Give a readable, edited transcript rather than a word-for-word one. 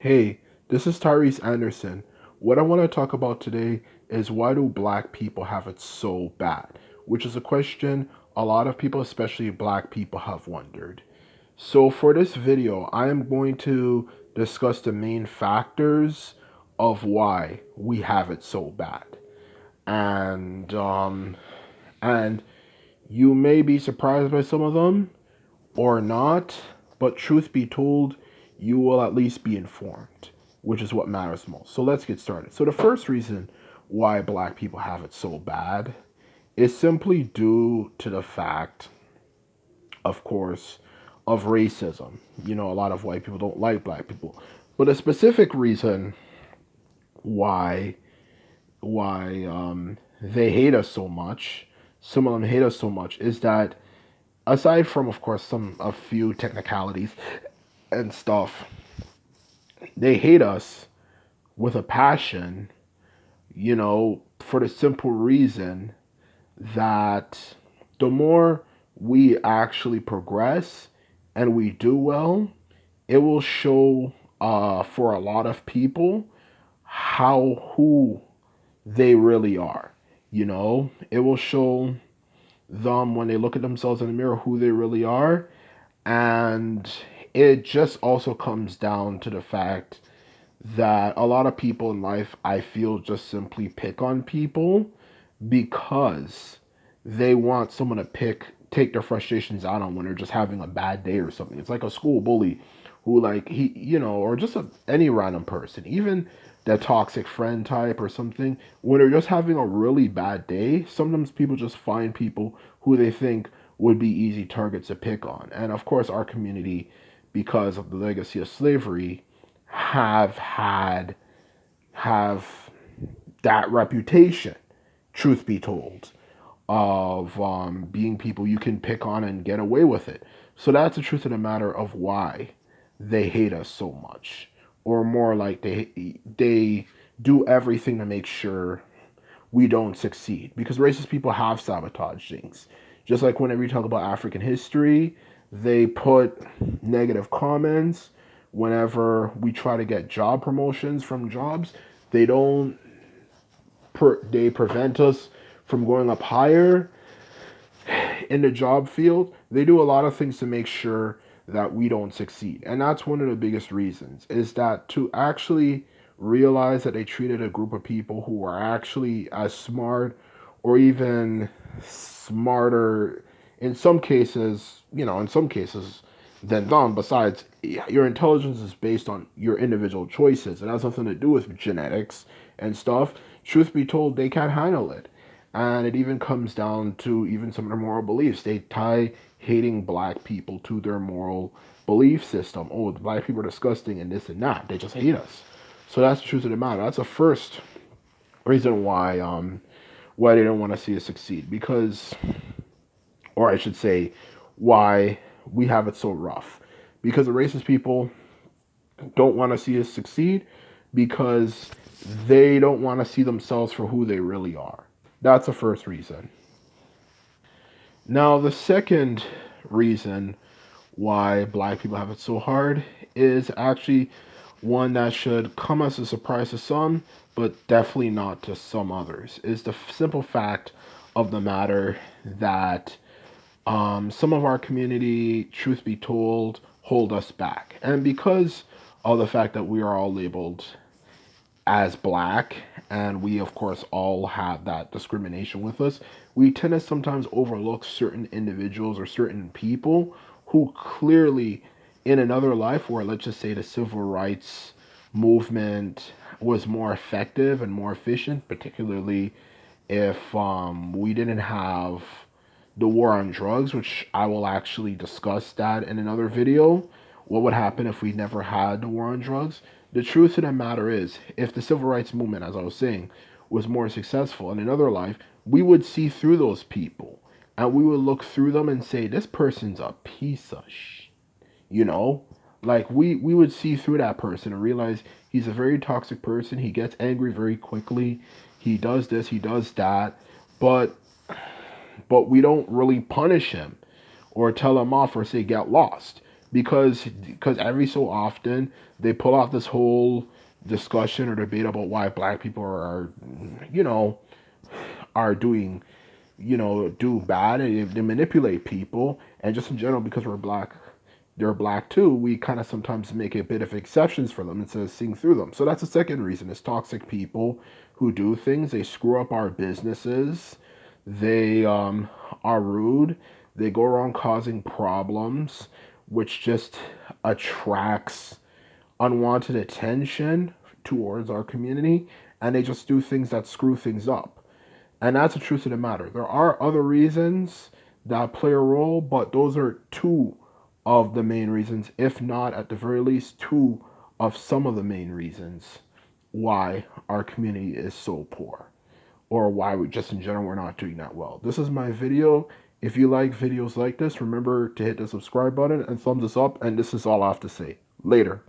Hey, this is Tyrese Anderson. What I want to talk about today is why do black people have it so bad? Which is a question a lot of people, especially black people, have wondered. So, for this video, I am going to discuss the main factors of why we have it so bad. And and you may be surprised by some of them or not, but truth be told, you will at least be informed, which is what matters most. So let's get started. So, the first reason why black people have it so bad is simply due to the fact, of course, of racism. You know, a lot of white people don't like black people. But a specific reason why they hate us so much, some of them hate us so much, is that aside from, of course, a few technicalities and stuff, they hate us with a passion, for the simple reason that the more we actually progress and we do well, it will show for a lot of people who they really are. It will show them when they look at themselves in the mirror who they really are. And it just also comes down to the fact that a lot of people in life, I feel, just simply pick on people because they want someone to take their frustrations out on when they're just having a bad day or something. It's like a school bully who, like, or just any random person, even that toxic friend type or something, when they're just having a really bad day. Sometimes people just find people who they think would be easy targets to pick on. And of course, our community, because of the legacy of slavery, have that reputation, truth be told, of being people you can pick on and get away with it. So that's the truth of the matter of why they hate us so much, or more like they do everything to make sure we don't succeed, because racist people have sabotaged things. Just like whenever you talk about African history, they put negative comments. Whenever we try to get job promotions from jobs, they don't they prevent us from going up higher in the job field. They do a lot of things to make sure that we don't succeed. And that's one of the biggest reasons, is that to actually realize that they treated a group of people who are actually as smart or even smarter in some cases, than them. Besides, your intelligence is based on your individual choices. It has nothing to do with genetics and stuff. Truth be told, they can't handle it. And it even comes down to even some of their moral beliefs. They tie hating black people to their moral belief system. Oh, the black people are disgusting and this and that. They just hate us. So that's the truth of the matter. That's the first reason why they don't want to see us succeed. Because, or I should say, why we have it so rough. Because the racist people don't want to see us succeed because they don't want to see themselves for who they really are. That's the first reason. Now, the second reason why black people have it so hard is actually one that should come as a surprise to some, but definitely not to some others. Is the simple fact of the matter that some of our community, truth be told, hold us back. And because of the fact that we are all labeled as black, and we of course all have that discrimination with us, we tend to sometimes overlook certain individuals or certain people who clearly in another life, where let's just say the civil rights movement was more effective and more efficient, particularly if we didn't have the war on drugs, which I will actually discuss that in another video. What would happen if we never had the war on drugs? The truth of the matter is, if the civil rights movement, as I was saying, was more successful in another life, we would see through those people and we would look through them and say, this person's a piece of you know? Like we would see through that person and realize he's a very toxic person. He gets angry very quickly. He does this, he does that, but we don't really punish him or tell him off or say get lost. because every so often they pull off this whole discussion or debate about why black people are you know are doing do bad, and they manipulate people, and just in general because we're black, they're black too, we kind of sometimes make a bit of exceptions for them instead of seeing through them. So that's the second reason. It's toxic people who do things. They screw up our businesses. They are rude. They go around causing problems, which just attracts unwanted attention towards our community, and they just do things that screw things up. And that's the truth of the matter. There are other reasons that play a role, but those are two of the main reasons, if not at the very least two of some of the main reasons why our community is so poor, or why we just in general we're not doing that well. This is my video. If you like videos like this, remember to hit the subscribe button and thumbs us up. And this is all I have to say. Later.